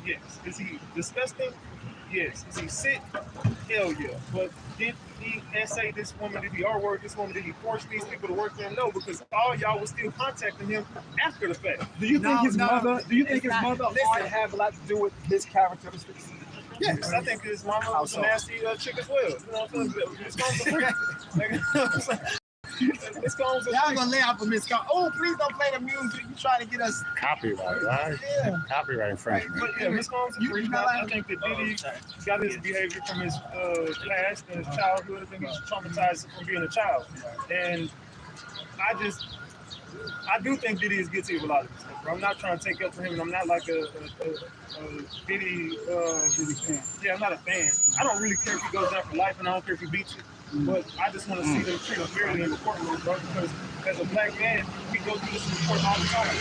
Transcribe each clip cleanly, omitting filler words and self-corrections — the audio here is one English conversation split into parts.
Yes. Is he disgusting? Yes. Is he sick? Hell yeah. But did he essay this woman? Did he R-word this woman? Did he force these people to work there? No, because all y'all was still contacting him after the fact. Do you think his mother? Do you think his mother ought to have a lot to do with his characteristics? Yes, I think his mama was a nasty chick as well. You know what I'm saying? Miss Combs a freak. Miss Combs a Y'all freak. gonna lay out for Miss Combs. Oh, please don't play the music. You trying to get us Copyright, right? Yeah. Copyright infringement. But yeah, Miss Combs a freak. I think that Diddy got his behavior from his past and his childhood. I think he's traumatized from being a child. And I do think Diddy is guilty of a lot of this stuff, bro. I'm not trying to take up for him, and I'm not like a Diddy fan. Yeah, I'm not a fan. I don't really care if he goes down for life, and I don't care if he beats you. But I just want to see them treat him fairly in the courtroom, bro, because as a black man, we go through this in the court all the time.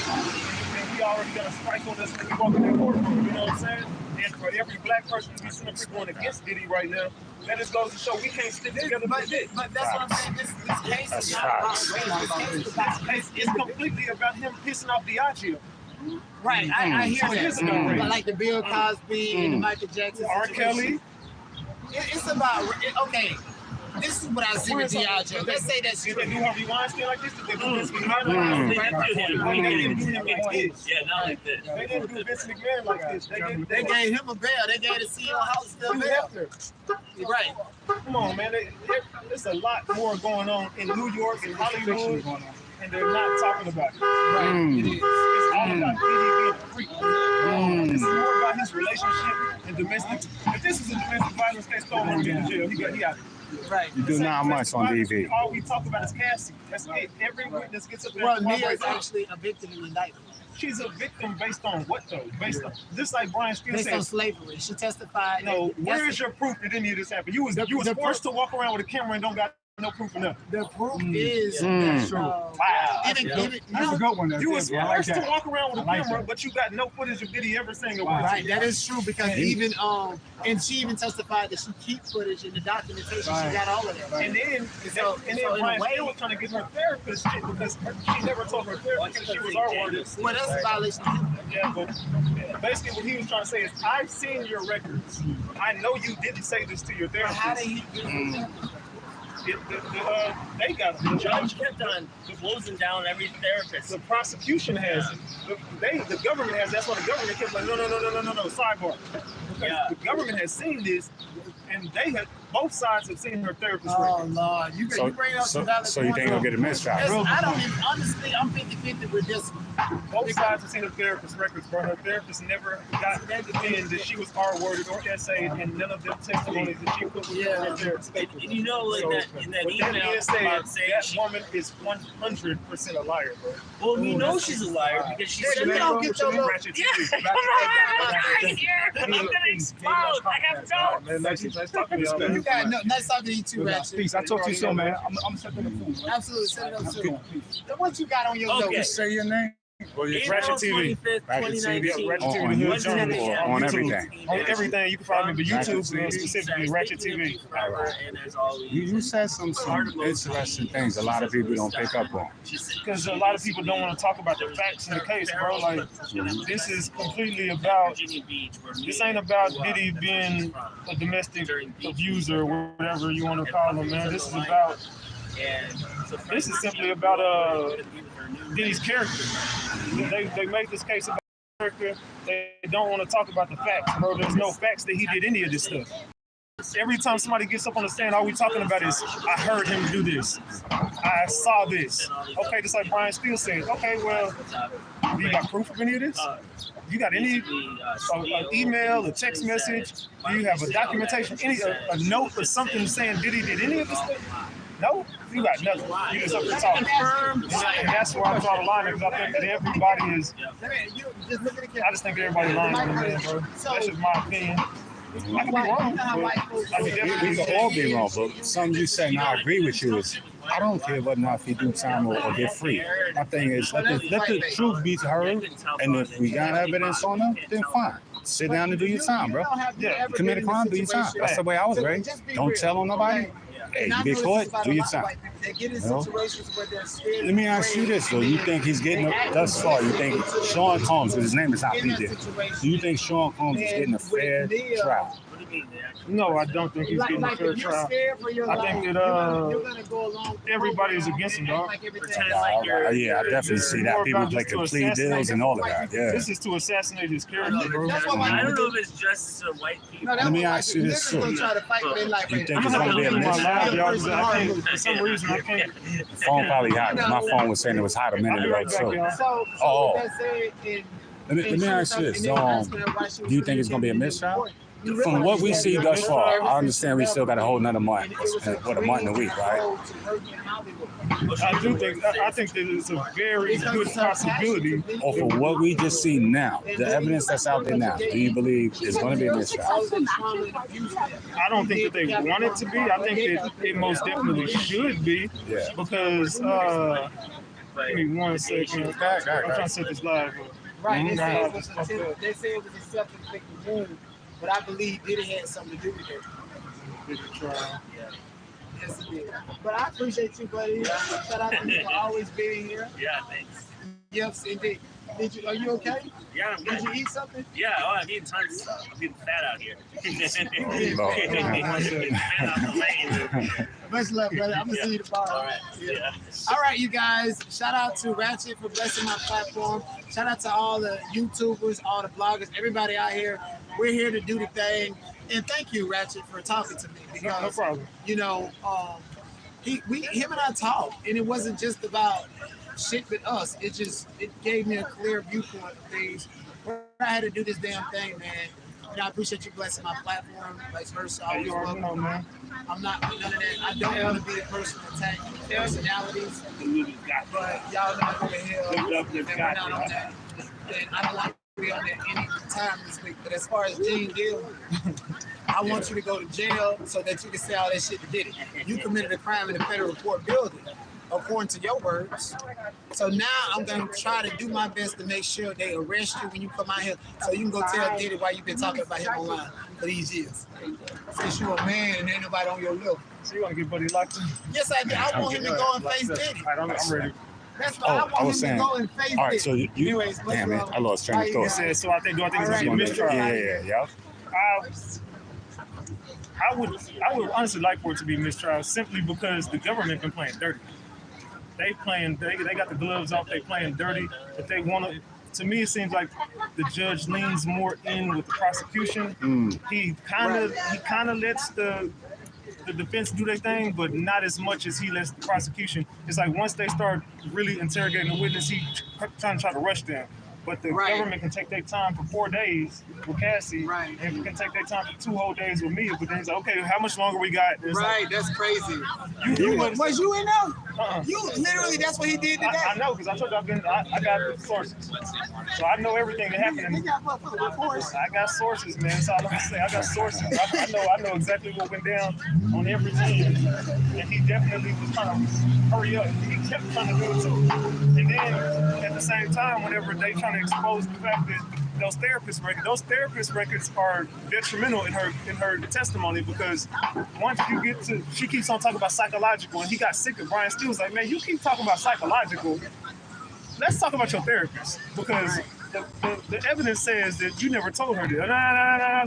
And we already got a strike on us when we walk in that courtroom, you know what I'm saying? And for every black person to be sitting up going against Diddy right now, that just goes to show we can't stick together. But that's what I'm saying. This case is not about race. This case It's completely about him pissing off Diageo. right. I hear It is that. about race. But like the Bill Cosby and the Michael Jackson. R. Kelly. It's about okay. This is what I see with Diageo. Let's say that's Did true. they do Harvey Weinstein like this? Did they do Vince McMahon like this? They didn't do him like this. Yeah, not like this. They didn't do Vince McMahon like this. They gave him a bail. They gave the CEO House still bail. Right. Come on, man. There's a lot more going on in New York and Hollywood, and they're not talking about it. Right. It is. It's all about Diddy being a freak. This is more about his relationship and domestic. If this is a domestic violence case, throw him in jail. He out of here. Right. You do not much on DV. All we talk about is Cassie. That's it. Every witness gets up there. Well, and Nia is cooperates. actually a victim in the indictment. She's a victim based on what though? Based on just like Brian Steele Based on says. slavery. She testified. No, that- where is your proof that any of this happened? You was forced to walk around with a camera and don't got no proof of nothing. The proof is Mm. Wow. That's a good one. You was I like forced to that. walk around with a I like camera, that. but you got no footage of Diddy ever saying a word. Right, that is true because even and she even testified that she keeps footage in the documentation. She got all of that. And then Brian Steele was trying to get her therapist shit because she never told her therapist that she was R-worded. Well, that's a violation. Yeah, but basically what he was trying to say is, I've seen your records. I know you didn't say this to your therapist. How did he do that? They got The it. judge kept on closing down every therapist. The prosecution has it. The government has. That's why the government kept like, no. Sidebar. Because the government has seen this, and both sides have seen her therapist. Oh Lord, you bring up some valid So you think he'll get a mistrial? I don't even, honestly, I'm 50-50 with this one. Both sides have seen her therapist records, but her therapist never got in that she was R-worded or essayed, and none of them testimonies that she put with her therapist. And you know, like in that with that email being said, about saying that woman is 100% a liar, bro. well, we know she's a liar because she said that. don't get your little. Ratchet TV. I'm gonna explode. I have no. Man, nice talking to y'all, man. You got no. Nice talking to you too, Ratchet. Peace. I talk to you soon, man. I'm setting the phone. Absolutely, set it up soon. What you got on your Okay. notes? Say your name. Ratchet TV. Ratchet TV. Ratchet TV. On The Hood YouTube Journal. or on everything? On everything, you can find me, but Ratchet YouTube TV. specifically Ratchet TV. And as always, You said some interesting things a lot of people don't pick up on. Because a lot of people don't want to talk about the facts in the case, bro. Like, this is completely about, this ain't about Diddy being a domestic abuser or whatever you want to call him, man. This is simply about Diddy's character. They make this case about character. They don't want to talk about the facts, bro. There's no facts that he did any of this stuff. Every time somebody gets up on the stand, all we talking about is, I heard him do this. I saw this. Okay, just like Brian Steele said. Okay, well, you got proof of any of this? You got any an email, a text message? Do you have a documentation, a note or something saying Diddy did any of this stuff? No, you got nothing. You just up to talk. And that's where I draw the line, because I think that everybody is. I just think everybody lying to me, bro. That's just my opinion. I could be wrong. We can all be wrong, but something you said, and I agree with you, is I don't care whether or not if he do time or get free. My thing is, let the truth be heard, and if we got evidence on him, then fine. Sit down and do your time, bro. You commit a crime, do your time. That's the way I was raised. Don't tell on nobody. Hey, And I you get know caught, this is about do a your lot of time. white people. They get in No. situations where they're scared. Let me ask you this though: you think he's getting thus far? You think Sean Combs, because his name is not in that P. situation? Do you think Sean Combs is getting a fair trial? What do you mean, man? No, I don't think he's getting a fair if you're trial. scared for your I life, think that, you're gonna go along. with the everybody is program against him, and act dog. like everything Pretend else. like you're. Yeah, I definitely see that. More People about play just to complete assassinate deals and all of that. Yeah. This is to assassinate his character, bro. That's what I don't know if it's just white people. No, that's Let me what ask you white this, people too. gonna try to fight for their life. You think I'm it's gonna going to be a have to miss? my live, y'all, 'cause I can't, for some reason, I can't. The phone probably hot. My phone was saying it was hot a minute ago too. So Oh. with that said, Let me ask you this: do you think it's going to be a mistrial? From what we see thus far, I understand we still got a whole another month, what, a month and a week, right? I do think, I think that it's a very good possibility. Or for what we just see now, the evidence that's out there now, do you believe it's going to be a mistrial? I don't think that they want it to be. I think that it most definitely should be. Yeah. Because, give me 1 second. I'm trying to set this live. Right, they say it Mhm. was a self-inflicted wound, but I believe Diddy had something to do with it. Yes, it did. But I appreciate you, buddy. Shout out to you for always being here. Yeah, thanks. Yes, indeed. Are you okay? Yeah, I'm Did good. you eat something? Yeah, oh, I'm eating tons of stuff. I'm getting fat out here. Much love, brother. I'm gonna see you tomorrow. All right. Yeah. All right, you guys. Shout out to Ratchet for blessing my platform. Shout out to all the YouTubers, all the bloggers, everybody out here. We're here to do the thing. And thank you, Ratchet, for talking to me No because problem. you know, him and I talked, and it wasn't just about shit with us. It gave me a clear viewpoint of things. I had to do this damn thing, man. And I appreciate you blessing my platform, vice versa. I always You already know, welcome. man. I'm not none of that. I don't want to be the person to attack personalities, but y'all know over here, and we're not on that. And I don't want to be on that any time this week. But as far as Gene Gill, I want you to go to jail so that you can say all that shit that did it. You committed a crime in the federal court building, according to your words. So now I'm going to try to do my best to make sure they arrest you when you come out here so you can go tell Diddy why you've been talking about him online for these years. Since you're a man and ain't nobody on your level. So you want to get Buddy locked in? Yes, I do. I want him to go and face Diddy. All right, I'm ready. That's why Oh, I I want was him saying. to go and face All right, Diddy. so you Anyways, much damn it, love. I lost train of Bye, thought. you Said, so I think it's going to be a mistrial. Yeah. I would honestly like for it to be mistrial simply because the government been playing dirty. They got the gloves off. They playing dirty. If they want to me, it seems like the judge leans more in with the prosecution. He kind of lets the defense do their thing, but not as much as he lets the prosecution. It's like once they start really interrogating the witness, he trying to rush them. But the government can take their time for 4 days with Cassie, and can take their time for 2 whole days with me. But then he's like, okay, how much longer we got? It's like, That's crazy. was you in there? Uh-uh. You literally, that's what he did today. I know, because I told you I got sources. So I know everything that happened. I got sources, man. That's all I'm gonna say. I got sources. I know exactly what went down on every team. And he definitely was trying to hurry up. He kept trying to do it too. And then at the same time, whenever they trying to expose the fact that those therapist records are detrimental in her testimony, because once you get to, she keeps on talking about psychological, and he got sick of Brian Steele. Was like, man, you keep talking about psychological. Let's talk about your therapist, because the evidence says that you never told her that.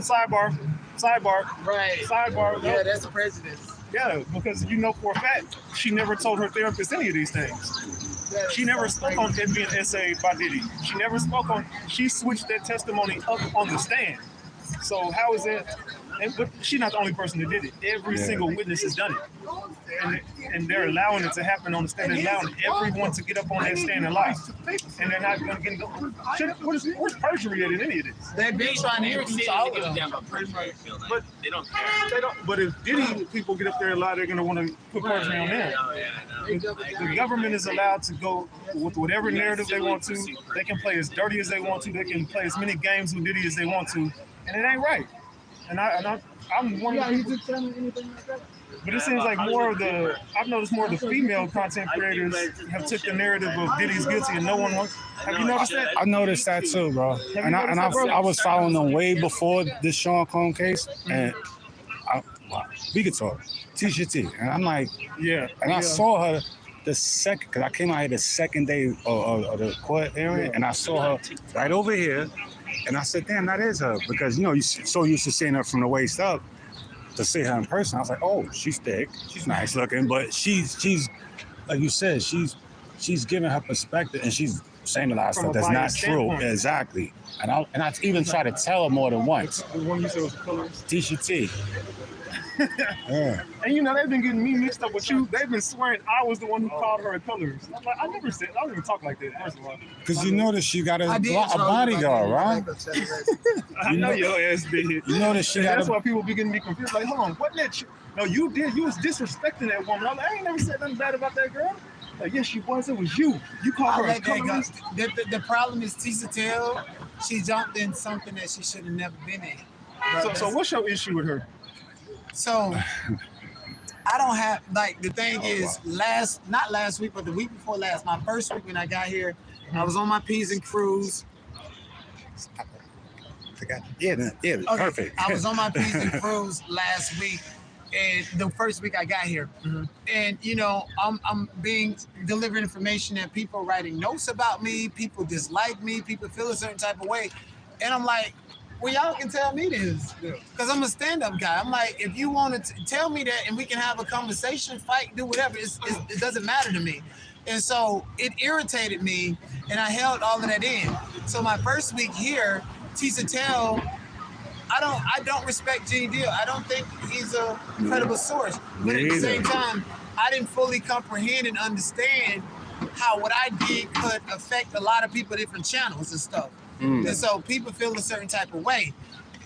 Sidebar. Sidebar. Yeah, that's prejudice. Yeah, because you know for a fact she never told her therapist any of these things. She never spoke on it being essayed by Diddy. She switched that testimony up on the stand. So how is that? But she's not the only person that did it. Every single witness has done it. And they're allowing it to happen on the stand. They're allowing everyone to get up on that stand and lie. And they're not going to get where's perjury at in any of this? They've been trying to impeach all of them. But they don't care. But if Diddy people get up there and lie, they're going to want to put perjury on them. The government is allowed to go with whatever narrative they want to. They can play as dirty as they want to. They can play as many games with Diddy as they want to. And it ain't right. And I'm one of the people. But it seems like I've noticed more of the female content creators have took the narrative of Diddy's guilty and no one wants. Have you noticed that? I noticed that too, bro. And I was following them way before this Sean Combs case, and wow, we could talk. Tisha T. And I'm like, Yeah. and I saw her the second, because I came out here the second day of the court hearing, and I saw her right over here, and I said, damn, that is her, because, you know, you're so used to seeing her from the waist up. To see her in person, I was like, oh, she's thick, she's nice looking, but she's like you said, she's giving her perspective, and she's saying a lot of From stuff a that's not biased true. standpoint. Exactly. And I even tried to tell her more than once. The one you said was colorist. Tisha T. Yeah. And you know, they've been getting me mixed up with you. They've been swearing I was the one who called her a colorist. I'm like, I don't even talk like that, first of all. Because you know that she got a I did tell you bodyguard, about right? that. I know your ass did. You know that she And got that's a... why people be getting me confused. Like, hold on, wasn't that you? No, you did. You was disrespecting that woman. I'm like, I ain't never said nothing bad about that girl. Like, yes, she was. It was you. You called I her a let that go. colorist. The problem is Tisha Tell, she jumped in something that she should have never been in. So what's your issue with her? So I don't have, like, the thing is, not last week, but the week before last, my first week when I got here, I was on my P's and Q's. Yeah, Okay, perfect. I was on my P's and Q's last week, and the first week I got here. And, you know, I'm being delivering information that people are writing notes about me, people dislike me, people feel a certain type of way. And I'm like, well, y'all can tell me this, because I'm a stand-up guy. I'm like, if you want to tell me that and we can have a conversation, fight, do whatever, it doesn't matter to me. And so it irritated me, and I held all of that in. So my first week here, Tisha Tell, I don't respect Gene Deal. I don't think he's a credible source. But at the same time, I didn't fully comprehend and understand how what I did could affect a lot of people, different channels and stuff. And so people feel a certain type of way.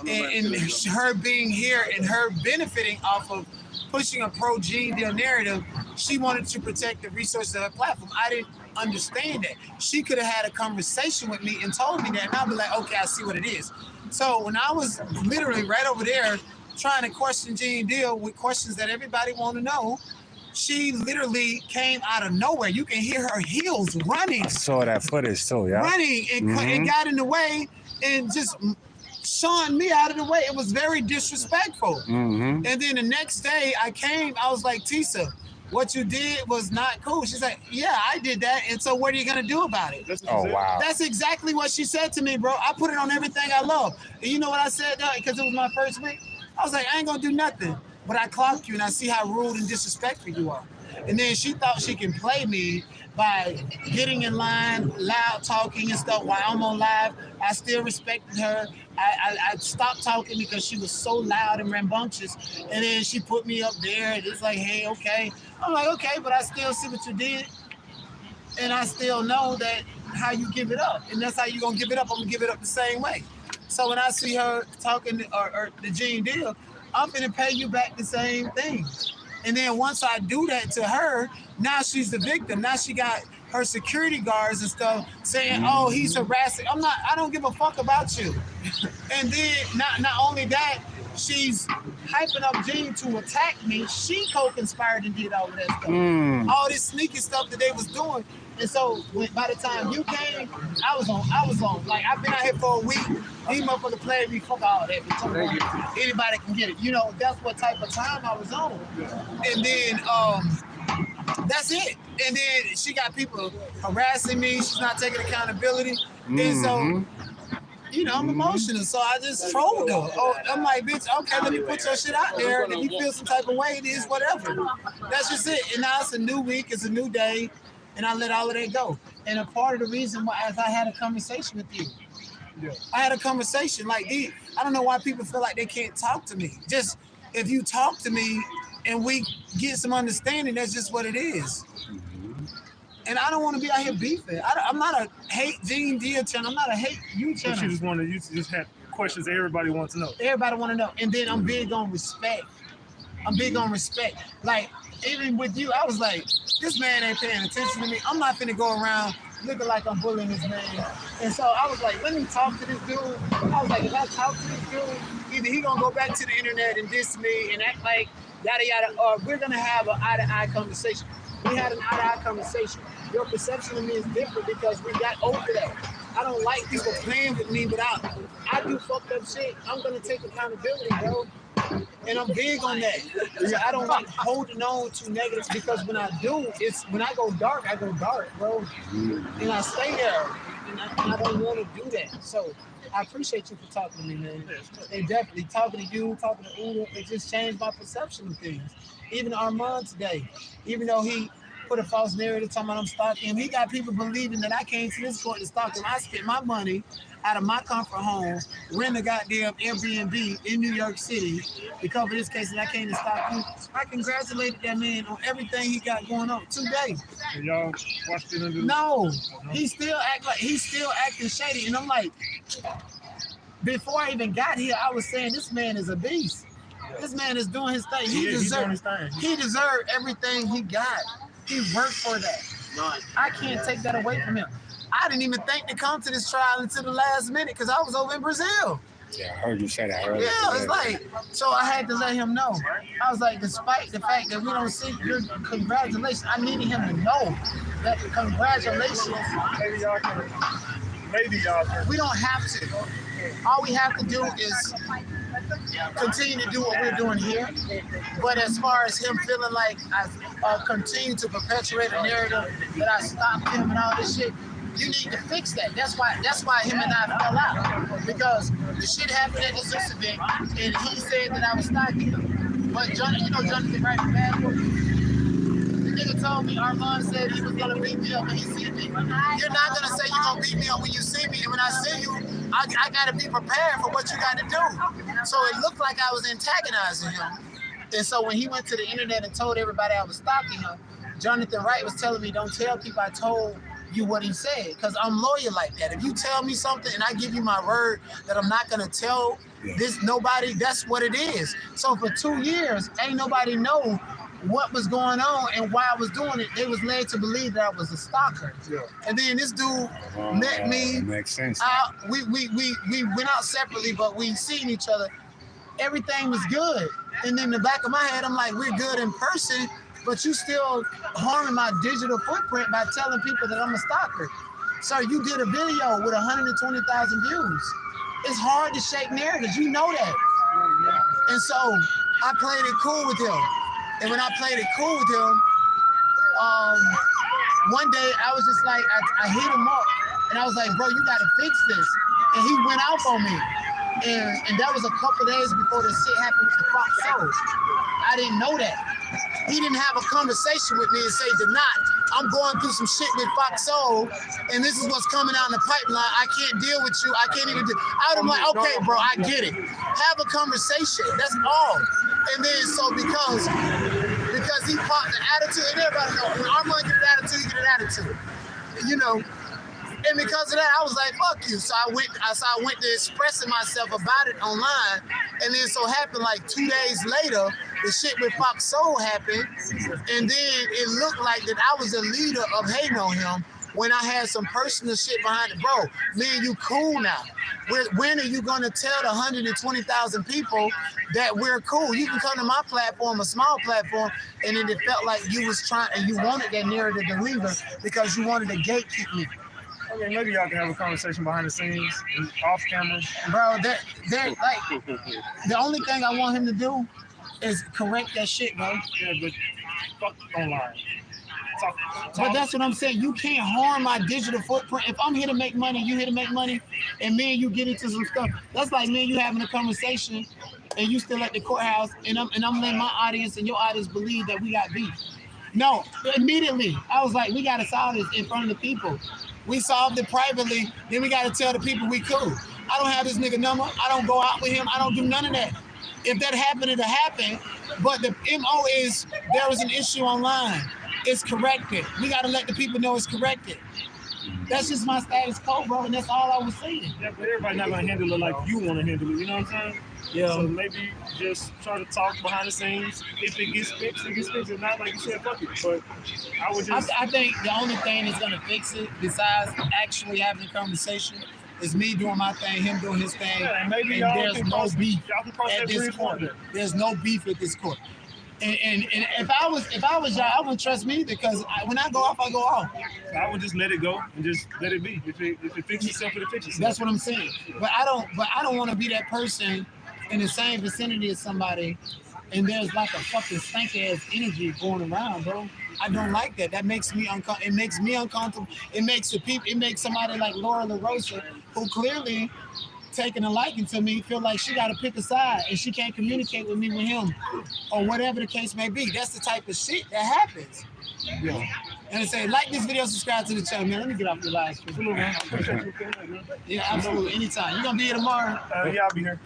And her being here and her benefiting off of pushing a pro-Gene Deal narrative, she wanted to protect the resources of her platform. I didn't understand that. She could have had a conversation with me and told me that, and I'd be like, okay, I see what it is. So when I was literally right over there trying to question Gene Deal with questions that everybody want to know, she literally came out of nowhere. You can hear her heels running. I saw that footage too, yeah. Running and got in the way and just showing me out of the way. It was very disrespectful. And then the next day I came, I was like, Tisha, what you did was not cool. She's like, yeah, I did that. And so what are you going to do about it? Oh, wow. That's exactly what she said to me, bro. I put it on everything I love. And you know what I said? Because it was my first week. I was like, I ain't going to do nothing. But I clocked you and I see how rude and disrespectful you are. And then she thought she can play me by getting in line, loud talking and stuff while I'm on live. I still respected her. I stopped talking because she was so loud and rambunctious. And then she put me up there and it's like, hey, okay. I'm like, okay, but I still see what you did. And I still know that how you give it up. And that's how you're going to give it up. I'm going to give it up the same way. So when I see her talking or the Gene Deal, I'm going to pay you back the same thing. And then once I do that to her, now she's the victim. Now she got her security guards and stuff saying, oh, he's harassing. I don't give a fuck about you. And then not only that, she's hyping up Gene to attack me. She co-conspired and did all of that stuff. All this sneaky stuff that they was doing. And so by the time you came, I was on. Like, I've been out here for a week. These motherfuckers playing me, fuck all that. Anybody can get it. You know, that's what type of time I was on. And then that's it. And then she got people harassing me. She's not taking accountability. And so, you know, I'm emotional. So I just trolled her. Oh, I'm like, bitch, okay, let me put your shit out there. And if you feel some type of way, it is whatever. That's just it. And now it's a new week. It's a new day. And I let all of that go. And a part of the reason why, as I had a conversation with you, I had a conversation like, I don't know why people feel like they can't talk to me. Just if you talk to me and we get some understanding, that's just what it is. And I don't want to be out here beefing. I'm not a hate Gene Deal channel. I'm not a hate you channel. But you just had questions that everybody wants to know. Everybody want to know. And then I'm big on respect. Like, even with you, I was like, this man ain't paying attention to me. I'm not finna go around looking like I'm bullying this man. And so I was like, let me talk to this dude. I was like, if I talk to this dude, either he gonna go back to the internet and diss me and act like yada yada, or we're gonna have an eye-to-eye conversation. We had an eye-to-eye conversation. Your perception of me is different because we got over that. I don't like people playing with me without, I do fucked up shit. I'm gonna take accountability, bro. And I'm big on that. So I don't like holding on to negatives because when I do, it's when I go dark, bro. And I stay there. And I don't want to do that. So I appreciate you for talking to me, man. And definitely talking to you, talking to Uda, it just changed my perception of things. Even Armand today, even though he put a false narrative talking about I'm stalking him, he got people believing that I came to this court to stalk him. I spent my money out of my comfort home, rent a goddamn Airbnb in New York City to cover this case, and I came to stalk you. I congratulated that man on everything he got going on today. So y'all watched it under No, he's still acting shady, and I'm like, before I even got here, I was saying this man is a beast. This man is doing his thing. He's doing his thing. He deserved everything he got. He worked for that. I can't take that away from him. I didn't even think to come to this trial until the last minute because I was over in Brazil. Yeah, I heard you say that earlier. Yeah, it's like, so I had to let him know. I was like, despite the fact that we don't see your congratulations, I needed him to know that the congratulations. Maybe y'all can. We don't have to. All we have to do is continue to do what we're doing here. But as far as him feeling like I continue to perpetuate a narrative that I stopped him and all this shit, you need to fix that. That's why him and I fell out. Because the shit happened at the Zeus event, and he said that I was stalking him. But Jonathan Wright from Bad Boy. The nigga told me Armand said he was gonna beat me up when he see me. You're not gonna say you're gonna beat me up when you see me, and when I see you, I gotta be prepared for what you gotta do. So it looked like I was antagonizing him. And so when he went to the internet and told everybody I was stalking him, Jonathan Wright was telling me, don't tell people I told you what he said, because I'm loyal like that. If you tell me something and I give you my word that I'm not gonna tell nobody, that's what it is. So for 2 years, ain't nobody know what was going on and why I was doing it. They was led to believe that I was a stalker. Yeah. And then this dude met me. Makes sense. We went out separately, but we seen each other. Everything was good. And in the back of my head, I'm like, we're good in person, but you still harming my digital footprint by telling people that I'm a stalker. Sir, you did a video with 120,000 views. It's hard to shake narratives, you know that. And so I played it cool with him. And when I played it cool with him, one day I was just like, I hit him up and I was like, bro, you gotta fix this. And he went off on me. And that was a couple days before this shit happened with the Fox Soul. I didn't know that. He didn't have a conversation with me and say, Denot, I'm going through some shit with Fox Soul, and this is what's coming out in the pipeline. I can't deal with you. I can't even do. I was like, okay, bro, I get it. Have a conversation. That's all. And then so because he fought the attitude, and everybody knows when Armand get an attitude, you get an attitude. You know. And because of that, I was like, fuck you. So I went to expressing myself about it online. And then so happened like 2 days later, the shit with Fox Soul happened. And then it looked like that I was the leader of hating on him when I had some personal shit behind it. Bro, me and you cool now. When are you gonna tell the 120,000 people that we're cool? You can come to my platform, a small platform, and then it felt like you was trying, and you wanted that narrative to linger because you wanted to gatekeep me. Okay, maybe y'all can have a conversation behind the scenes, off camera. Bro, they're like, the only thing I want him to do is correct that shit, bro. Yeah, but fuck online. Talk. But that's what I'm saying. You can't harm my digital footprint. If I'm here to make money, you here to make money, and me and you get into some stuff. That's like me and you having a conversation, and you still at the courthouse, and I'm letting my audience and your audience believe that we got beef. No, immediately I was like, we gotta solve this in front of the people. We solved it privately, then we gotta tell the people we cool. I don't have this nigga number. I don't go out with him. I don't do none of that. If that happened, it'll happen. But the MO is there was an issue online. It's corrected. We gotta let the people know it's corrected. That's just my status quo, bro, and that's all I was saying. Yeah, but everybody's not gonna handle it like you want to handle it. You know what I'm saying? Yeah. So maybe just try to talk behind the scenes. If it gets fixed, it gets fixed. If not, like you said, fuck it. But I would just. I think the only thing that's gonna fix it, besides actually having a conversation, is me doing my thing, him doing his thing, Yeah, and maybe and there's no beef at this bridge court. one day. There's no beef at this court. And if I was y'all, I wouldn't trust me because when I go off, I go off. I would just let it go and just let it be. If it fixes itself, it'll fix itself. That's what I'm saying. But I don't want to be that person in the same vicinity as somebody, and there's like a fucking stank ass energy going around, bro. I don't like that. That makes me uncomfortable. It makes me uncomfortable. It makes the people. It makes somebody like Laura LaRosa, who clearly taking a liking to me, feel like she got to pick a side and she can't communicate with me with him, or whatever the case may be. That's the type of shit that happens. Yeah. And I say, like this video, subscribe to the channel, man. Let me get off the live stream. Yeah, absolutely. Anytime. You gonna be here tomorrow? Yeah, I'll be here.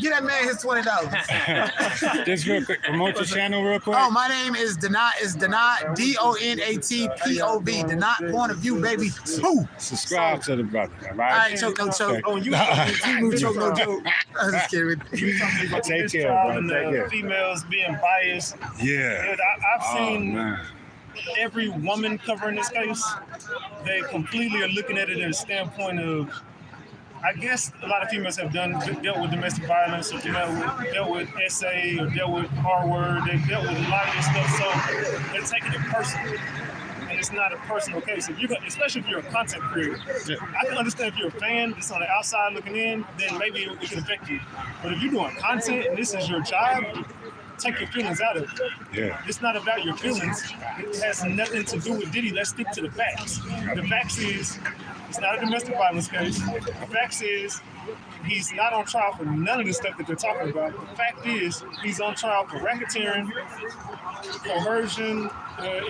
Get that man his $20. Just real quick, promote your channel real quick. Oh, my name is Donat. It's Donat, D-O-N-A-T-P-O-V. Donat, point of view, baby. Woo! Subscribe to the brother, all All right? right, choke, no choke. Okay. Oh, you Choke, no joke. I'm just kidding. Take care, bro. and, Take care. females being biased. Yeah. Dude, I've seen man. every woman covering this case. They completely are looking at it in a standpoint of, I guess a lot of females have dealt with domestic violence, or dealt with SA, or dealt with R-word. They've dealt with a lot of this stuff, so they're taking it personally. And it's not a personal case. If especially if you're a content creator, I can understand if you're a fan that's on the outside looking in, then maybe it can affect you. But if you're doing content and this is your job, take your feelings out of it. Yeah. It's not about your feelings. It has nothing to do with Diddy. Let's stick to the facts. The facts is, it's not a domestic violence case. The facts is, he's not on trial for none of the stuff that they're talking about. The fact is, he's on trial for racketeering, coercion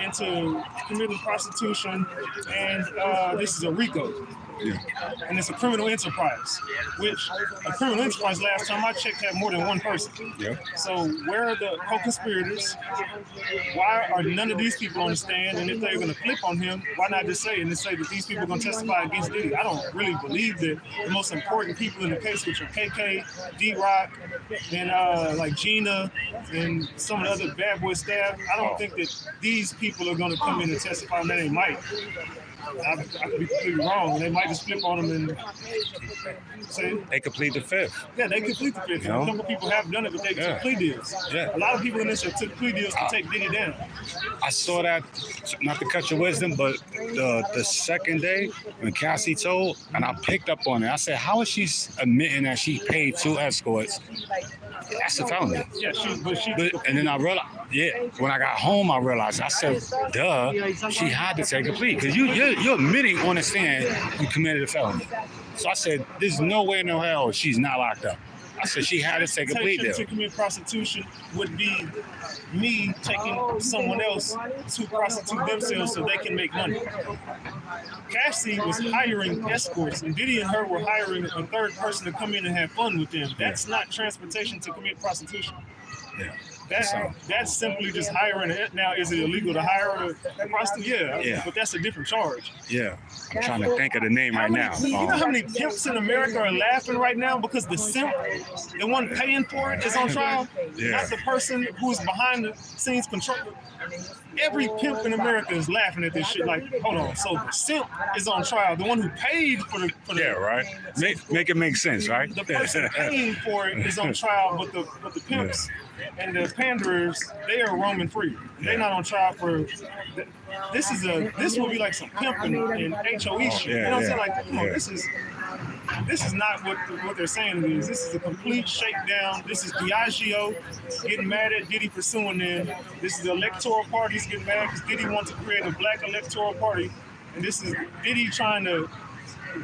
into committing prostitution, and this is a RICO. Yeah. And it's a criminal enterprise, which a criminal enterprise, last time I checked, had more than one person. Yeah. So where are the co-conspirators? Why are none of these people on the stand? And if they're going to flip on him, why not just say that these people are going to testify against Diddy? I don't really believe that the most important people in the case, which are KK, D-Rock, and like Gina, and some of the other bad boy staff, I don't think that these people are going to come in and testify. Man, they might. I could be completely wrong. They might just flip on them and say They complete the fifth. yeah, they complete the fifth. You know? A couple people have done it, but they took plea deals. Yeah. A lot of people in this took plea deals to take Diddy down. I saw that, not to cut your wisdom, but the second day when Cassie told, and I picked up on it, I said, how is she admitting that she paid 2 escorts? That's a felony. Yeah, And then I realized, when I got home, I realized, I said, duh, she had to take a plea. Because you're admitting on the stand you committed a felony. So I said, there's no way in no hell she's not locked up. I said, she had to take a plea deal. To commit prostitution would be me taking someone else to prostitute themselves so they can make money. Cassie was hiring escorts, and Diddy and her were hiring a third person to come in and have fun with them. That's not transportation to commit prostitution. Yeah. That's simply just hiring it. Now, is it illegal to hire a prostitute? Yeah, but that's a different charge. Yeah. I'm trying to think of the name right now. You know how many pimps in America are laughing right now because the simp, the one paying for it, is on trial? Yeah. Not the person who's behind the scenes control. Every pimp in America is laughing at this shit like, hold on, so the simp is on trial. The one who paid for the Yeah, right. Make it make sense, right? The person paying for it is on trial, but the pimps and the panderers, they are roaming free. They're not on trial for. This will be like some pimping and HOE shit. You know what I'm saying? Like, come on, this is not what they're saying it is. This is a complete shakedown. This is Diageo getting mad at Diddy pursuing them. This is the electoral parties getting mad because Diddy wants to create a black electoral party, and this is Diddy trying to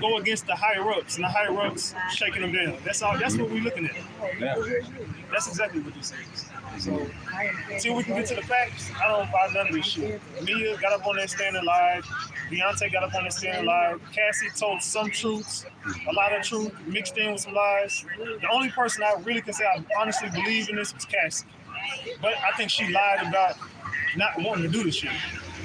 go against the higher ups, and the higher ups shaking them down. That's all. That's what we're looking at. Yeah. That's exactly what this is. So until we can get to the facts, I don't buy none of this shit. Mia got up on that stand and lied. Beyonce got up on that stand and lied. Cassie told some truths, a lot of truth, mixed in with some lies. The only person I really can say I honestly believe in this was Cassie. But I think she lied about not wanting to do this shit.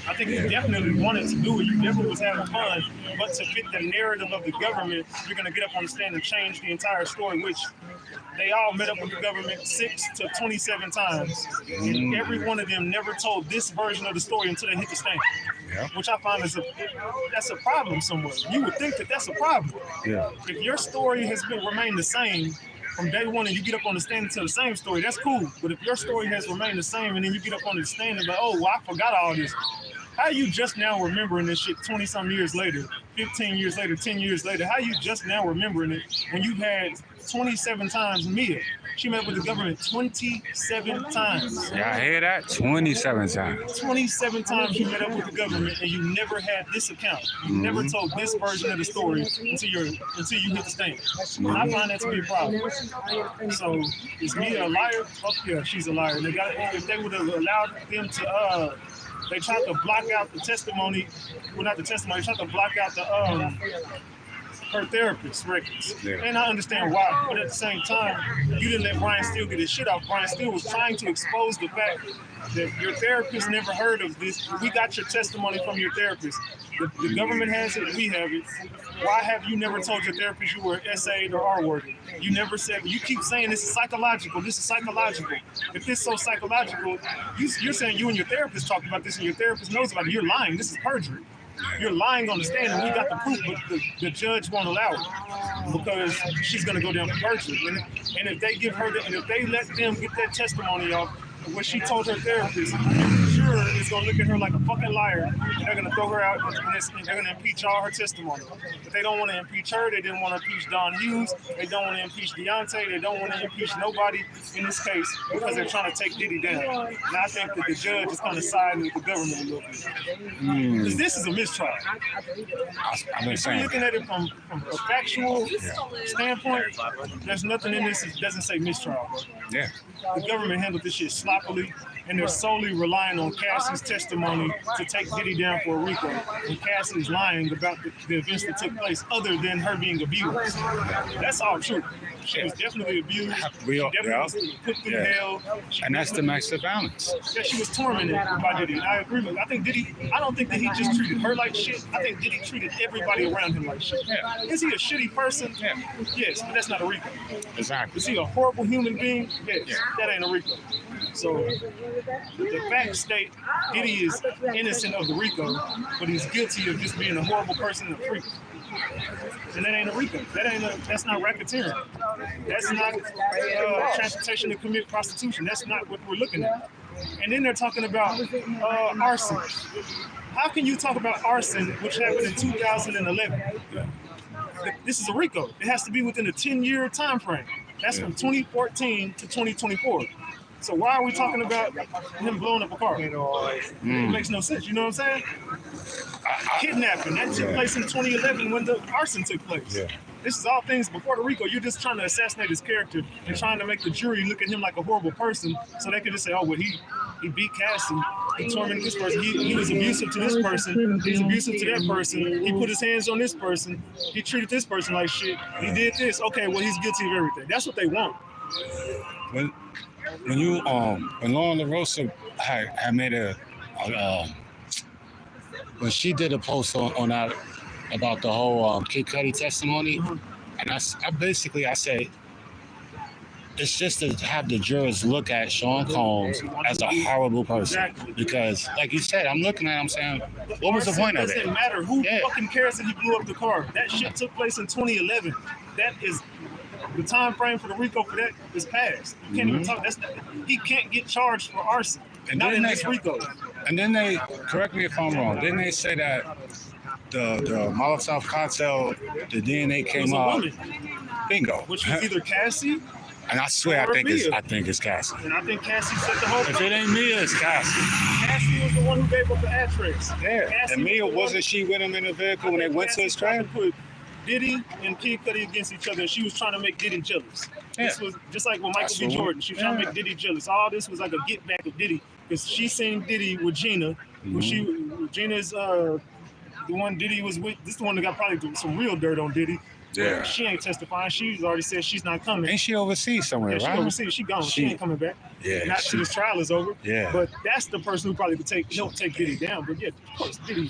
I think you definitely wanted to do it. You definitely was having fun. But to fit the narrative of the government, you're going to get up on the stand and change the entire story, which they all met up with the government 6 to 27 times. And every one of them never told this version of the story until they hit the stand. Yeah. Which I find that's a problem somewhere. You would think that that's a problem. Yeah. If your story has remained the same from day one and you get up on the stand and tell the same story, that's cool. But if your story has remained the same and then you get up on the stand and be like, oh, well, I forgot all this. How are you just now remembering this shit 20-some years later, 15 years later, 10 years later, how you just now remembering it when you've had 27 times Mia? She met with the government 27 times. Y'all hear that? 27 times. 27 times you met up with the government and you never had this account. You never told this version of the story until you hit the stand. And I find that to be a problem. So is Mia a liar? Fuck yeah, she's a liar. If they would have allowed them to they tried to block out the testimony. Well, not the testimony. They tried to block out the her therapist records. Yeah. And I understand why. But at the same time, you didn't let Brian Steele get his shit off. Brian Steele was trying to expose the fact that your therapist never heard of this. We got your testimony from your therapist. The government has it. We have it. Why have you never told your therapist you were SA'd or R-worded? You never said. You keep saying this is psychological. This is psychological. If this is so psychological, you're saying you and your therapist talked about this and your therapist knows about it. You're lying. This is perjury. You're lying on the stand, and we got the proof, but the judge won't allow it because she's going to go down for perjury. And if they give her, and if they let them get that testimony off, what she told her therapist, juror is going to look at her like a fucking liar, and they're going to throw her out, and they're going to impeach all her testimony. But they don't want to impeach her. They didn't want to impeach Don Hughes. They don't want to impeach Deontay. They don't want to impeach nobody in this case because they're trying to take Diddy down. And I think that the judge is kind of siding with the government a little bit. Because this is a mistrial. I've been If you're saying. looking at it from a factual standpoint, there's nothing in this that doesn't say mistrial. Yeah. The government handled this shit sloppily, and they're solely relying on Cassie's testimony to take Diddy down for a RICO. And Cassie's lying about the events that took place other than her being abused. That's all true. She was definitely abused. She definitely was put through hell. And that's domestic violence. Yeah, she was tormented by Diddy. I agree with. I think Diddy. I don't think that he just treated her like shit. I think Diddy treated everybody around him like shit. Yeah. Is he a shitty person? Yeah. Yes, but that's not a RICO. Exactly. Is he a horrible human being? Yes, that ain't a RICO. So the facts state Diddy is innocent of the RICO, but he's guilty of just being a horrible person and a freak. And that ain't a RICO. That's not racketeering. That's not transportation to commit prostitution. That's not what we're looking at. And then they're talking about arson. How can you talk about arson, which happened in 2011? This is a RICO. It has to be within a 10-year time frame. That's from 2014 to 2024. So why are we talking about him blowing up a car? It makes no sense. You know what I'm saying? Kidnapping. That took place in 2011 when the arson took place. Yeah. This is all things before the RICO. You're just trying to assassinate his character and trying to make the jury look at him like a horrible person so they can just say, oh, well, he beat Cassie. He tormented this person. He was abusive to this person. He's abusive to that person. He put his hands on this person. He treated this person like shit. He did this. Okay, well, he's guilty of everything. That's what they want. When you when Lauren LaRosa had made when she did a post on that about the whole Kid Cudi testimony, and I said it's just to have the jurors look at Sean Combs as a horrible person because, like you said, I'm looking at him saying, what was the point of it? It doesn't matter. Who fucking cares that he blew up the car? That shit took place in 2011. That is. The time frame for the RICO for that is past. You can't even talk. He can't get charged for arson. And not in this RICO. And then they, correct me if I'm wrong, didn't they say that the Molotov cocktail, the DNA came out? Bingo. Which was either Cassie. And I swear, I think it's Cassie. And I think Cassie set the whole. If it ain't Mia, it's Cassie. Cassie was the one who gave up the address. Yeah. Cassie and Mia, wasn't she with him in the vehicle when they went to his train? Diddy and Kid Cudi against each other. She was trying to make Diddy jealous. This was just like with Michael B. Jordan. She was trying to make Diddy jealous. All this was like a get back of Diddy because she seen Diddy with Gina. Gina's the one Diddy was with. This is the one that got probably some real dirt on Diddy. Yeah. She ain't testifying. She's already said she's not coming. Ain't she overseas somewhere, right? She overseas. She gone. She ain't coming back. Yeah. Not till this trial is over. Yeah. But that's the person who probably could help take Diddy down. But yeah, of course, Diddy.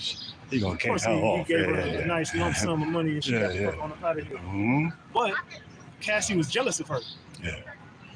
He gonna kick her He off. gave her a nice lump sum of money and she got the fuck on up out of here. But Cassie was jealous of her. Yeah.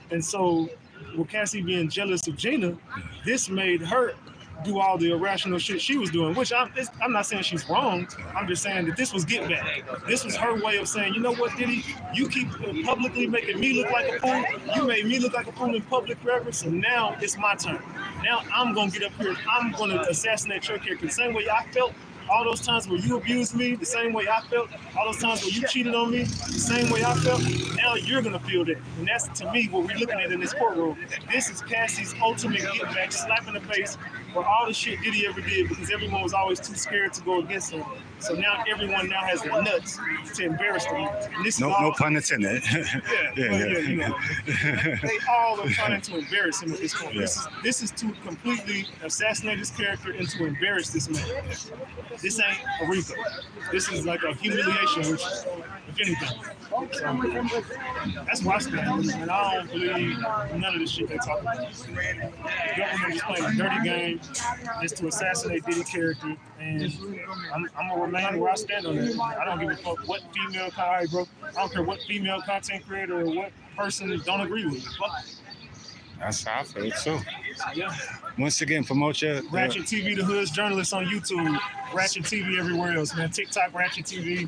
And so with Cassie being jealous of Gina, this made her do all the irrational shit she was doing, which I'm not saying she's wrong. I'm just saying that this was get back. This was her way of saying, you know what, Diddy, you keep publicly making me look like a fool. You made me look like a fool in public forever, so now it's my turn. Now I'm going to get up here and I'm going to assassinate your character. The same way I felt all those times where you abused me the same way I felt, all those times where you cheated on me the same way I felt, now you're gonna feel that. And that's to me what we're looking at in this courtroom. This is Cassie's ultimate get back, slap in the face for all the shit Diddy ever did because everyone was always too scared to go against him. So now everyone now has the nuts to embarrass them. And this is all, No pun intended. you know, they all are trying to embarrass him at this point. Yeah. This is to completely assassinate his character and to embarrass this man. This ain't a RICO. This is like a humiliation, which, if anything. So, that's why I stand. And I don't believe none of this shit they talk about. The government is playing a dirty game. It's to assassinate Diddy character. And I'm gonna remain where I stand on it. I don't give a fuck what female, all right, bro. I don't care what female content creator or what person don't agree with it. Fuck. That's how I feel too. Yeah. Once again, promote your Ratchet TV, the Hood's journalist on YouTube. Ratchet TV everywhere else, man. TikTok, Ratchet TV.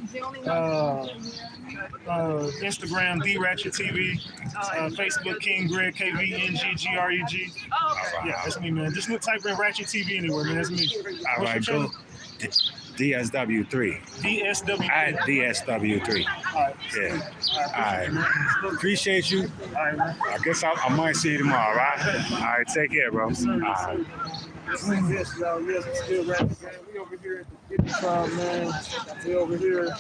Instagram, D Ratchet TV. Facebook, King Greg, KVNGGREG. Yeah, that's me, man. Just type in Ratchet TV anywhere, man. That's me. All right, go. D.S.W. D.S.W. At D.S.W. All right. Yeah. All right. Appreciate you. All right, man. I guess I might see you tomorrow, all right? All right, take care, bro. All right. Yes, y'all. Yes, we still rapping, man. We over here at the 55, man. We over here.